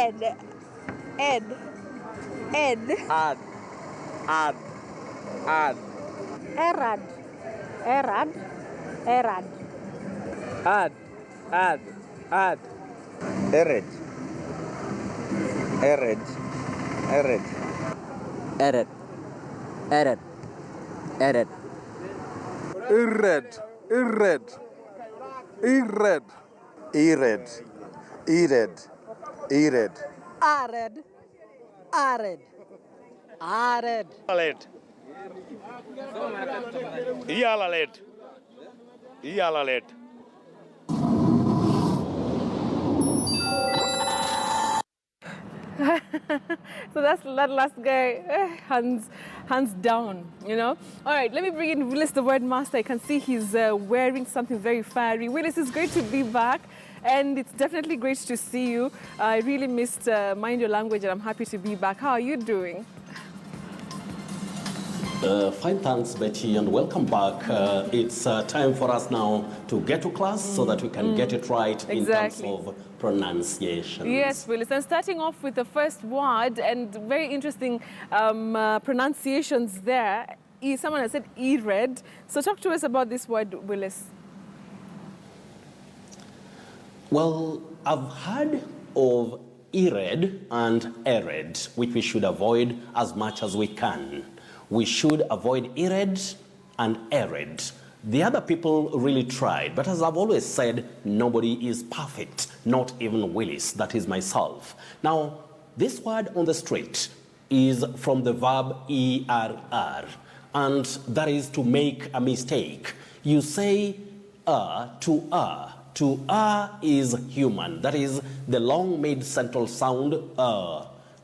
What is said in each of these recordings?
Ed. Ed. Ed. Add. Add. Add. Erred. Erred. Erred. Add. Add. Add. Erred. Erred. Erred. Erred. Erred. Erred. Erred. Erred. Erred. Erred. Erred. Erred. Arid. Arid. Arid. Alet. Ialalet. Ialalet. So that's that last guy, hands down, you know. All right, let me bring in Willis, the word master. I can see he's wearing something very fiery. Willis, it's great to be back, and it's definitely great to see you. I really missed Mind Your Language, and I'm happy to be back. How are you doing? Fine, thanks, Betty, and welcome back. It's time for us now to get to class so that we can get it right in terms of pronunciation. Yes, Willis. And starting off with the first word, and very interesting pronunciations there. Someone has said Erred. So talk to us about this word, Willis. Well, I've heard of Erred and Erred, which we should avoid as much as we can. We should avoid Erred and Erred. The other people really tried, but as I've always said, nobody is perfect, not even Willis, that is myself. Now, this word on the street is from the verb ERR, and that is to make a mistake. You say to To is human, that is the long mid-central sound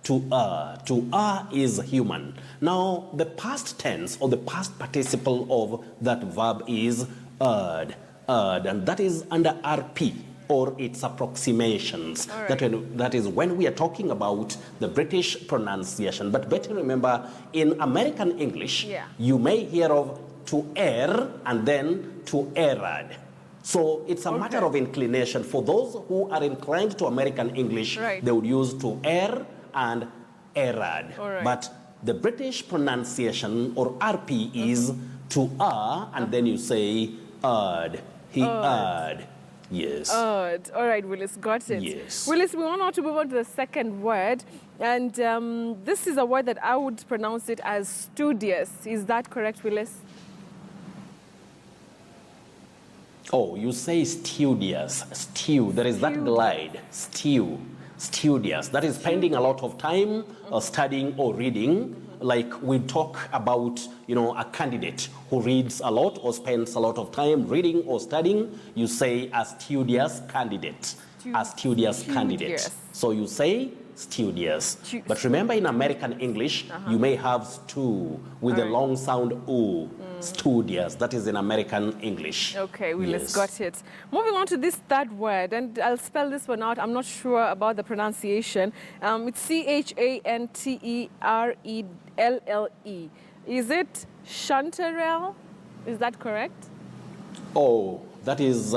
To is human. Now, the past tense or the past participle of that verb is erred, and that is under RP or its approximations. Right. That is when we are talking about the British pronunciation. But better remember, in American English, you may hear of to err and then to erred. So it's a matter of inclination. For those who are inclined to American English, they would use to err and erred. But the British pronunciation or RP is to and then you say erred. He erred. Yes. Erred. All right, Willis, got it. Yes. Willis, we want now to move on to the second word. And this is a word that I would pronounce it as studious. Is that correct, Willis? Oh, you say studious. Stew. There is that glide. Stew. Studious. That is spending a lot of time studying or reading. Like we talk about, a candidate who reads a lot or spends a lot of time reading or studying. You say a studious candidate. A studious candidate. So you say studious. But remember, in American English, you may have stew with a long sound oo. Studious. That is in American English. Okay, Willis, got it. Moving on to this third word, and I'll spell this one out. I'm not sure about the pronunciation. It's CHANTERELLE. Is it chanterelle? Is that correct? Oh, that is...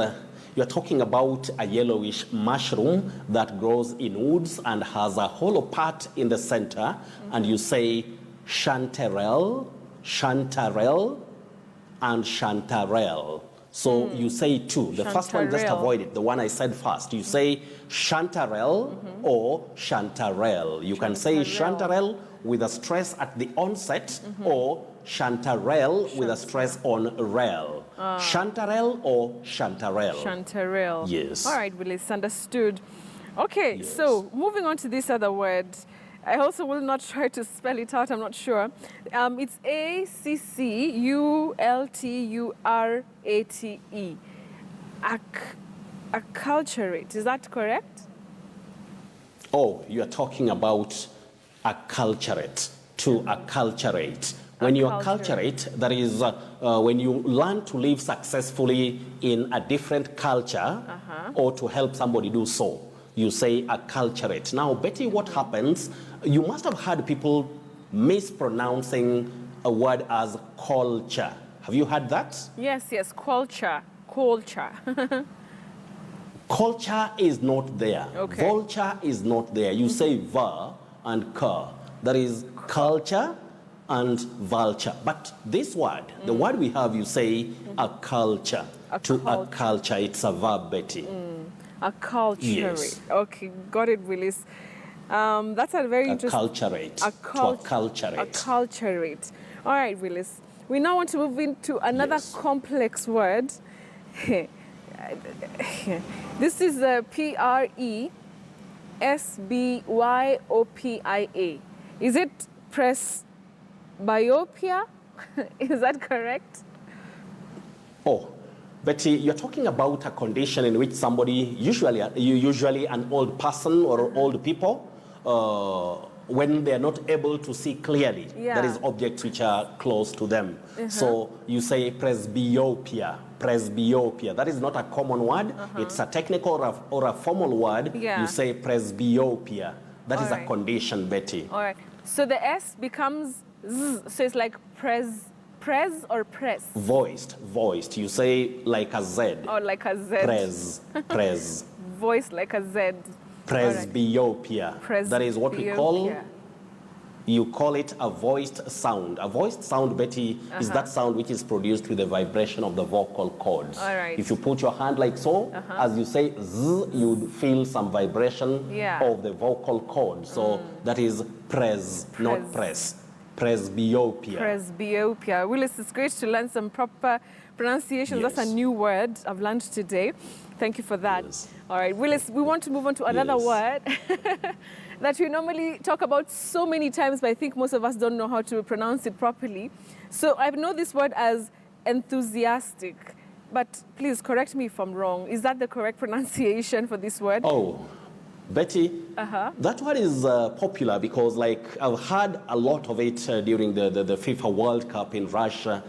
You're talking about a yellowish mushroom that grows in woods and has a hollow part in the center, and you say chanterelle, chanterelle, and chanterelle. So you say two. The first one, just avoid it. The one I said first. You say chanterelle or chanterelle. You can say chanterelle with a stress at the onset or chanterelle with a stress on rel. Chanterelle or chanterelle? Chanterelle. Yes. All right, Willis, understood. Okay, so moving on to this other word. I also will not try to spell it out, I'm not sure. It's ACCULTURATE. Acculturate, is that correct? Oh, you are talking about acculturate, to acculturate. When you acculturate, that is when you learn to live successfully in a different culture or to help somebody do so. You say acculturate. Now, Betty, what happens? You must have heard people mispronouncing a word as culture. Have you heard that? Yes, culture. Culture. Culture is not there. Okay. Vulture is not there. You say va and ka. That is culture and vulture. But this word, the word we have, you say a culture. A culture, it's a verb, Betty. Acculturate. Yes. Okay, got it, Willis. That's a very interesting... Acculturate. To acculturate. Acculturate. All right, Willis. We now want to move into another complex word. This is presbyopia. Is it presbyopia? Is that correct? Oh, Betty, you're talking about a condition in which somebody, usually an old person or old people, when they're not able to see clearly, there is objects which are close to them. So you say presbyopia. Presbyopia. That is not a common word. It's a technical or a formal word. You say presbyopia. That is a condition, Betty. All right. So the S becomes Z. So it's like prez or press? Voiced. You say like a Z. Oh, like a Z. Prez. Voiced like a Z. Presbyopia. Right. That is what we call, you call it a voiced sound. A voiced sound, Betty, is that sound which is produced with the vibration of the vocal cords. All right. If you put your hand like so, as you say Z, you'd feel some vibration of the vocal cord. So that is prez, not press. Presbyopia. Presbyopia. Willis, it's great to learn some proper pronunciations. That's a new word I've learned today. Thank you for that. All right, Willis, we want to move on to another word that we normally talk about so many times, but I think most of us don't know how to pronounce it properly. So I know this word as enthusiastic, but please correct me if I'm wrong. Is that the correct pronunciation for this word? Oh, Betty, that word is popular because, like, I've heard a lot of it during the FIFA World Cup in Russia.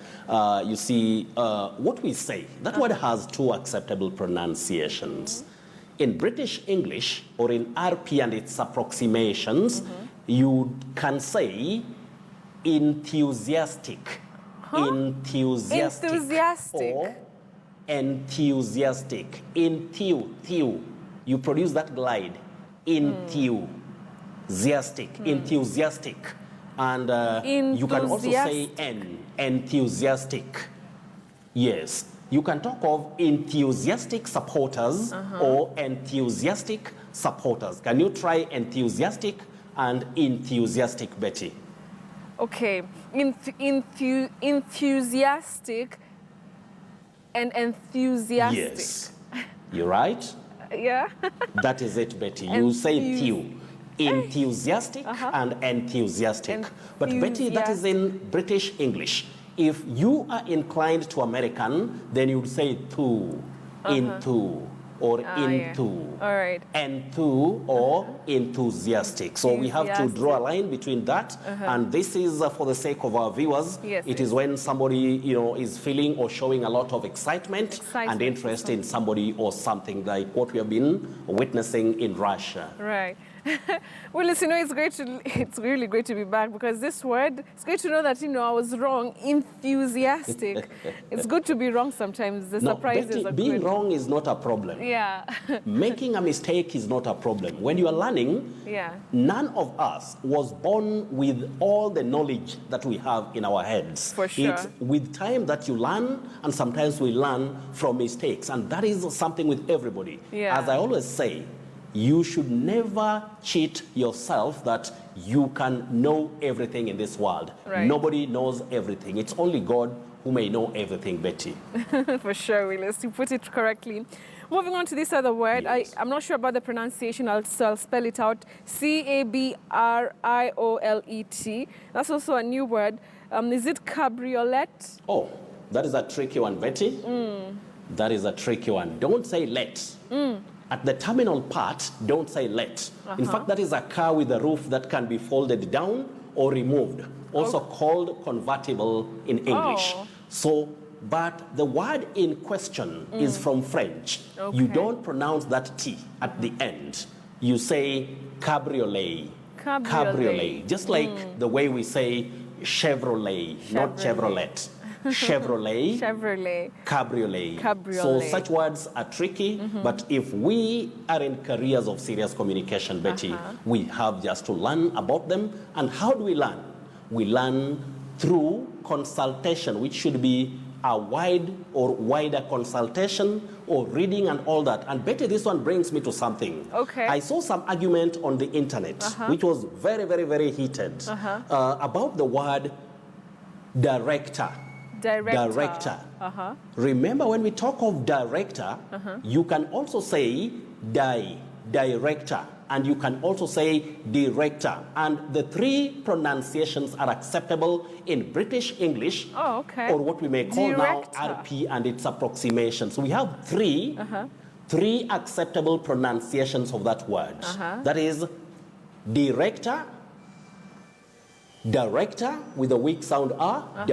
You see, what we say, that word has two acceptable pronunciations. In British English, or in RP and its approximations, you can say enthusiastic. Enthusiastic. Or enthusiastic. You produce that glide. Enthusiastic. And you can also say enthusiastic. Yes. You can talk of enthusiastic supporters or enthusiastic supporters. Can you try enthusiastic and enthusiastic, Betty? Okay. Enthusiastic and enthusiastic. Yes. You're right. Yeah. That is it, Betty. You say enthusiastic and enthusiastic. But Betty, that is in British English. If you are inclined to American, then you would say into or into. All right. Into or enthusiastic. So we have to draw a line between that. And this is for the sake of our viewers. It is when somebody, is feeling or showing a lot of excitement and interest in somebody or something, like what we have been witnessing in Russia. Right. Well, listen, it's really great to be back, because this word, it's great to know that, I was wrong. Enthusiastic. It's good to be wrong sometimes. The surprises are being good. wrong is not a problem. Yeah. Making a mistake is not a problem. When you are learning, none of us was born with all the knowledge that we have in our heads. For sure. It's with time that you learn, and sometimes we learn from mistakes. And that is something with everybody. Yeah. As I always say, you should never cheat yourself that you can know everything in this world. Right. Nobody knows everything. It's only God who may know everything, Betty. For sure, Willis. You put it correctly. Moving on to this other word, I'm not sure about the pronunciation, so I'll spell it out. Cabriolet. That's also a new word. Is it cabriolet? Oh, that is a tricky one, Betty. That is a tricky one. Don't say let. At the terminal part, don't say let. In fact, that is a car with a roof that can be folded down or removed, also called convertible in English. So, but the word in question is from French. You don't pronounce that T at the end. You say cabriolet. Cabriolet. Just like the way we say Chevrolet, not Chevrolet. Chevrolet, Chevrolet, cabriolet. Cabriolet. So such words are tricky, but if we are in careers of serious communication, Betty, we have just to learn about them. And how do we learn? We learn through consultation, which should be a wide or wider consultation or reading and all that. And Betty, this one brings me to something. Okay. I saw some argument on the internet, which was very, very, very heated about the word director. Director. Remember, when we talk of director, you can also say director, and you can also say director. And the three pronunciations are acceptable in British English, or what we may call Director. now RP and its approximations. So we have three acceptable pronunciations of that word. That is director, director with a weak sound R,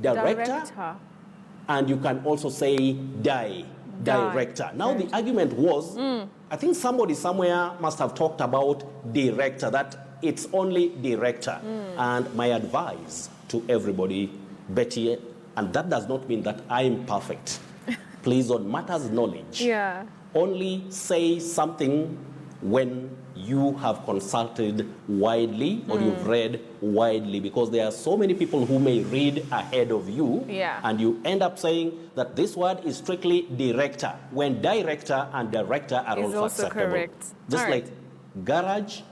director, and you can also say director. Now the argument was, I think somebody somewhere must have talked about director, that it's only director. And my advice to everybody, Betty, and that does not mean that I'm perfect. Please, on matters knowledge, only say something when you have consulted widely or you've read widely, because there are so many people who may read ahead of you, and you end up saying that this word is strictly director, when director and director are also acceptable. Correct. Just like garage,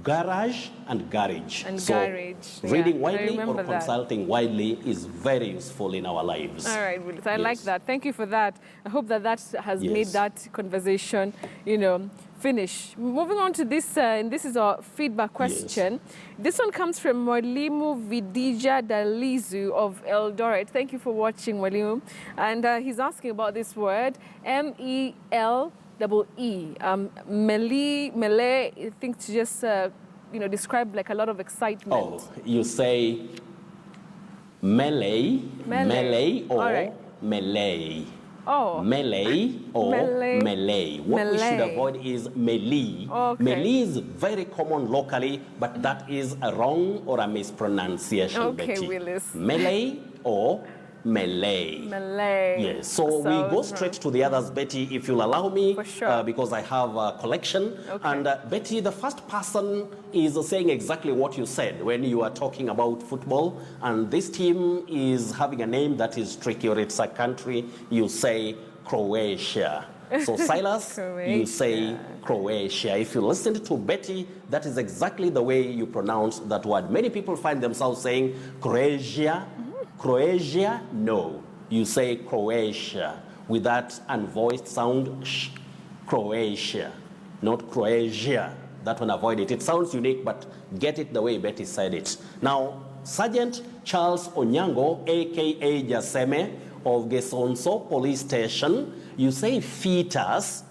garage, and garage. And so garage. reading widely or that. consulting widely is very useful in our lives. All right, Willis, I like that. Thank you for that. I hope that that has made that conversation, finish. Moving on to this, and this is our feedback question. This one comes from Mwalimu Vidija Dalizu of Eldoret. Thank you for watching, Mwalimu. And he's asking about this word, MELEE. Melee, I think to just, describe like a lot of excitement. Oh, you say melee, or melee. Oh. Melee or melee. What we should avoid is melee. Melee is very common locally, but that is a wrong or a mispronunciation, Betty. Willis. Melee or melee. Yes, so we go straight to the others, Betty, if you'll allow me. For sure. Because I have a collection. And Betty, the first person is saying exactly what you said when you are talking about football. And this team is having a name that is tricky, or it's a country. You say Croatia. So Silas, you say Croatia. If you listened to Betty, that is exactly the way you pronounce that word. Many people find themselves saying Croatia. Croatia, no. You say Croatia with that unvoiced sound, sh. Croatia, not Croatia. That one, avoid it. It sounds unique, but get it the way Betty said it. Now, Sergeant Charles Onyango, a.k.a. Jaseme of Gesonso Police Station, you say fetus,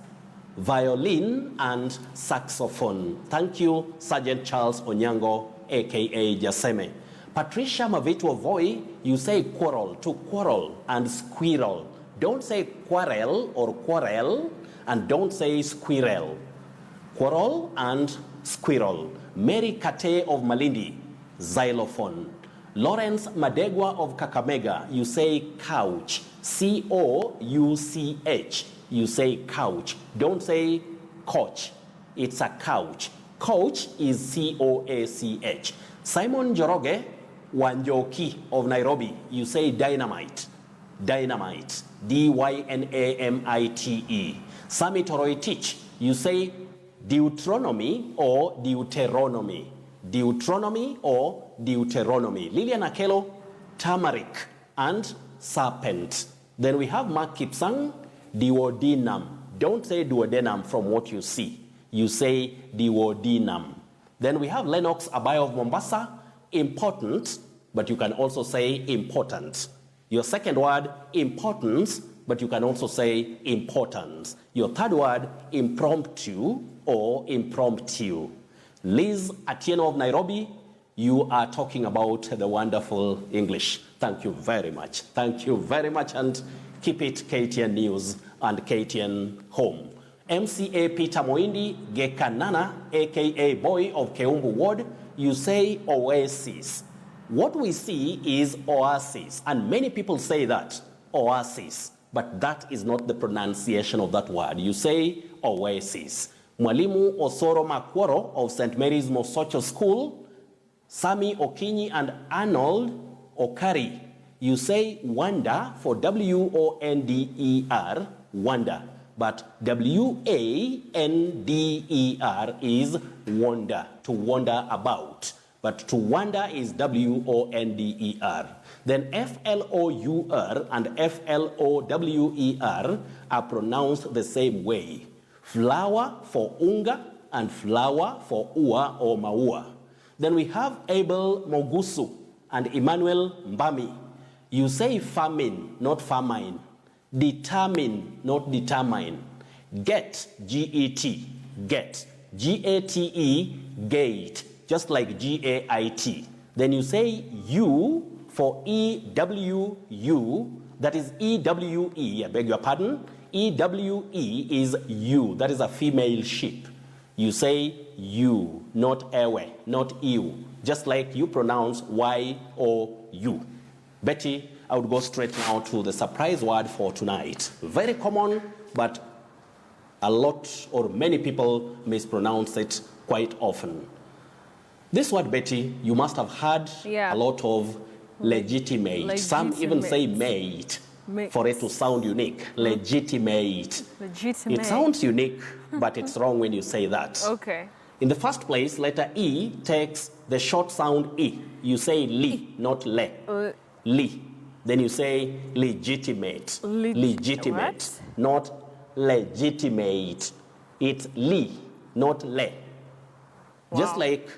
violin, and saxophone. Thank you, Sergeant Charles Onyango, a.k.a. Jaseme. Patricia Mavitu Voi, you say quarrel, to quarrel, and squirrel. Don't say quarrel or quarrel, and don't say squirrel. Quarrel and squirrel. Mary Kate of Malindi, xylophone. Lawrence Madegwa of Kakamega, you say couch, C-O-U-C-H. You say couch. Don't say coach. It's a couch. Coach is C-O-A-C-H. Simon Joroge Wanjoki of Nairobi, you say dynamite. Dynamite. D-Y-N-A-M-I-T-E. Sami Toroitich, you say Deuteronomy or Deuteronomy. Deuteronomy or Deuteronomy. Lilian Akelo, turmeric and serpent. Then we have Mark Kipsang, duodenum. Don't say duodenum from what you see. You say duodenum. Then we have Lennox Abayo of Mombasa, important, but you can also say important. Your second word, importance, but you can also say importance. Your third word, impromptu or impromptu. Liz Atieno of Nairobi, you are talking about the wonderful English. Thank you very much. Thank you very much, and keep it KTN News and KTN Home. MCA Peter Moindi Gekanana, a.k.a. Boy of Keumbu Ward, you say oasis. what we see is oasis, and many people say that, oasis, but that is not the pronunciation of that word. You say oasis. Mwalimu Osoro Makworo of St. Mary's Mosocho School, Sami Okinyi and Arnold Okari, you say wonder for W-O-N-D-E-R, wonder. But W-A-N-D-E-R is wonder, to wander about. But to wander is W-O-N-D-E-R. Then F-L-O-U-R and F-L-O-W-E-R are pronounced the same way. Flower for unga and flower for ua or maua. Then we have Abel Mogusu and Emmanuel Mbami. You say famine, not famine. Determine, not determine. Get, G-E-T, get. G-A-T-E, gate, just like G-A-I-T. Then you say you for E-W-U, that is E-W-E, I beg your pardon. E-W-E is you, that is a female sheep. You say you, not ewe, not you, just like you pronounce Y-O-U. Betty, I would go straight now to the surprise word for tonight. Very common, but a lot or many people mispronounce it quite often. This word, Betty, you must have heard a lot of legitimate. Some even say mate for it to sound unique. Legitimate. Legitimate. It sounds unique, but it's wrong when you say that. Okay. In the first place, letter E takes the short sound E. You say li, not le. Li. Then you say legitimate. Legitimate. What? Not legitimate. It's li, not le. Wow. Just like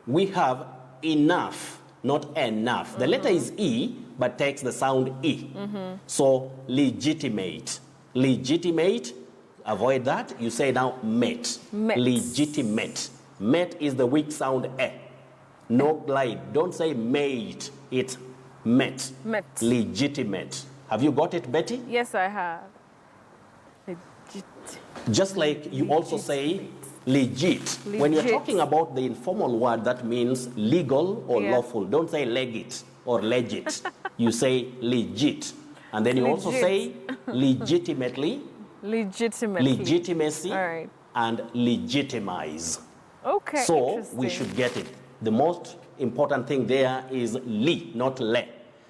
we have enough, not enough. The letter is E, but takes the sound E. So legitimate. Legitimate, avoid that. You say now met. Legitimate. Met is the weak sound E. No glide. Don't say mate. It's met. Met. Legitimate. Have you got it, Betty? Yes, I have. Just like you also say legit. When you're talking about the informal word, that means legal or lawful. Don't say legit or legit. You say legit. And then you also say legitimately, legitimacy, and legitimize. Okay. So we should get it. The most important thing there is li, not le.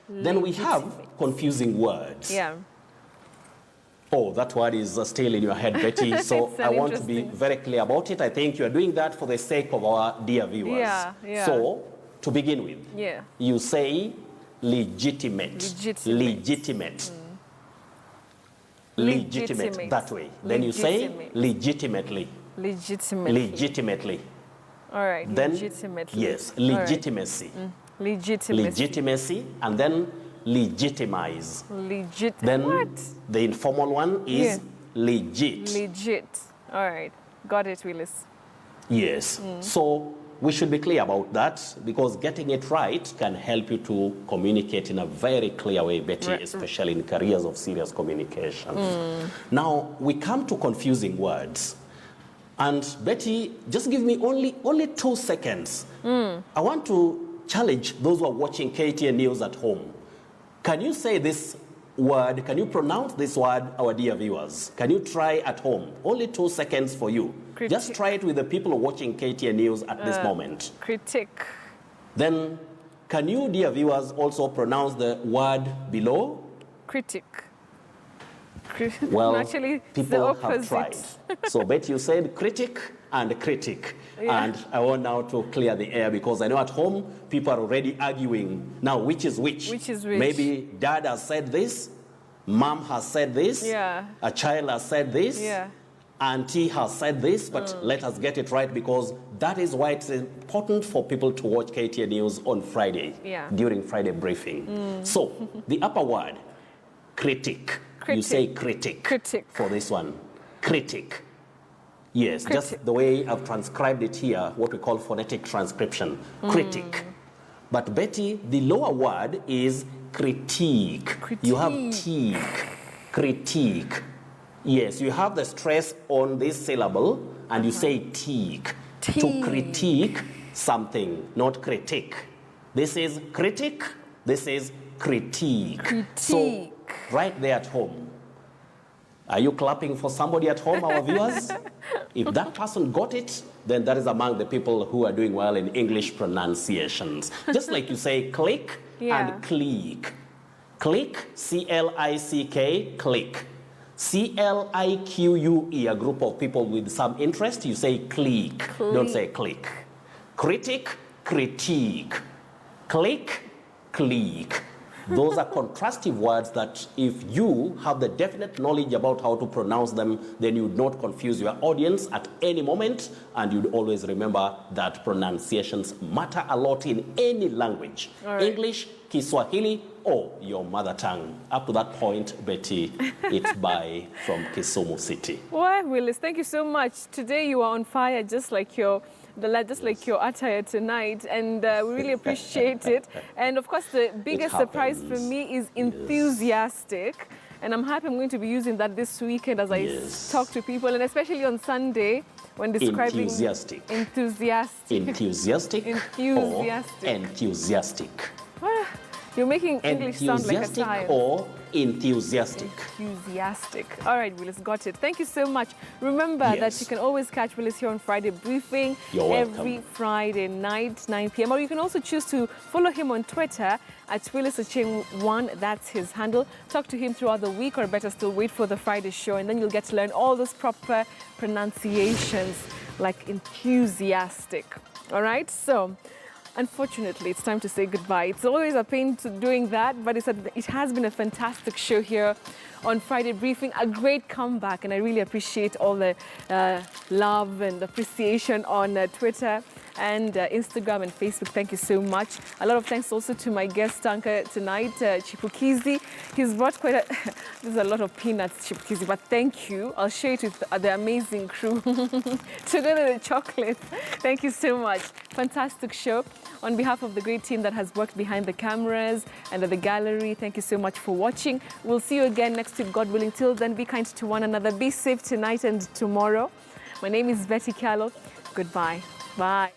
Then we have confusing words. Yeah. Oh, that word is still in your head, Betty. So I want to be very clear about it. I think you are doing that for the sake of our dear viewers. Yeah. So, to begin with, you say legitimate. Legitimate. Legitimate, that way. Then you say legitimately. Legitimately. All right, then, legitimately. Yes, legitimacy. Legitimacy, and then legitimize. Then what? The informal one is legit. Legit. All right. Got it, Willis. Yes. So we should be clear about that, because getting it right can help you to communicate in a very clear way, Betty, especially in careers of serious communication. Now, we come to confusing words. And Betty, just give me only 2 seconds. I want to challenge those who are watching KTN News at home. Can you say this word? Can you pronounce this word, our dear viewers? Can you try at home? Only 2 seconds for you. Just try it with the people watching KTN News at this moment. Critique. Then, can you, dear viewers, also pronounce the word below? Critique. Well, actually, people have tried. So, Betty, you said critic and critic. And I want now to clear the air, because I know at home people are already arguing now which is which. Which is which? Maybe dad has said this, mom has said this, a child has said this, auntie has said this, but let us get it right, because that is why it's important for people to watch KTN News on Friday, during Friday briefing. So, the upper word, critic. You say critic. For this one. Critic. Yes, just the way I've transcribed it here, what we call phonetic transcription. Critic. But Betty, the lower word is critique. You have teak. Critique. Yes, you have the stress on this syllable, and you say teak. To critique something, not critique. This is critic. This is critique. So, right there at home, are you clapping for somebody at home, our viewers? If that person got it, then that is among the people who are doing well in English pronunciations. Just like you say click and click. Click, C-L-I-C-K, click. C-L-I-Q-U-E, a group of people with some interest, you say click. Don't say click. Critic, critique. Click, click. Those are contrastive words that if you have the definite knowledge about how to pronounce them, then you would not confuse your audience at any moment, and you'd always remember that pronunciations matter a lot in any language. Right. English, Kiswahili, or your mother tongue. Up to that point, Betty, it's bye from Kisumu City. Well, Willis, thank you so much. Today you are on fire, just like your attire tonight, and we really appreciate it. And of course, the biggest surprise for me is enthusiastic, and I'm happy I'm going to be using that this weekend as I talk to people, and especially on Sunday when describing enthusiastic or enthusiastic. You're making English sound like a science. Or enthusiastic. Enthusiastic. All right, Willis, got it. Thank you so much. Remember that you can always catch Willis here on Friday Briefing every Friday night, 9 p.m. Or you can also choose to follow him on Twitter at WillisOcheng1. That's his handle. Talk to him throughout the week, or better still, wait for the Friday show, and then you'll get to learn all those proper pronunciations like enthusiastic. All right, so unfortunately, it's time to say goodbye. It's always a pain to doing that, but it has been a fantastic show here on Friday Briefing, a great comeback, and I really appreciate all the love and appreciation on Twitter and Instagram and Facebook. Thank you so much. A lot of thanks also to my guest anchor tonight, Chipukizi. He's brought quite a... There's a lot of peanuts, Chipukizi, but thank you. I'll share it with the amazing crew. Together with chocolate. Thank you so much. Fantastic show. On behalf of the great team that has worked behind the cameras and at the gallery, thank you so much for watching. We'll see you again next week, God willing. Till then, be kind to one another. Be safe tonight and tomorrow. My name is Betty Callow. Goodbye. Bye.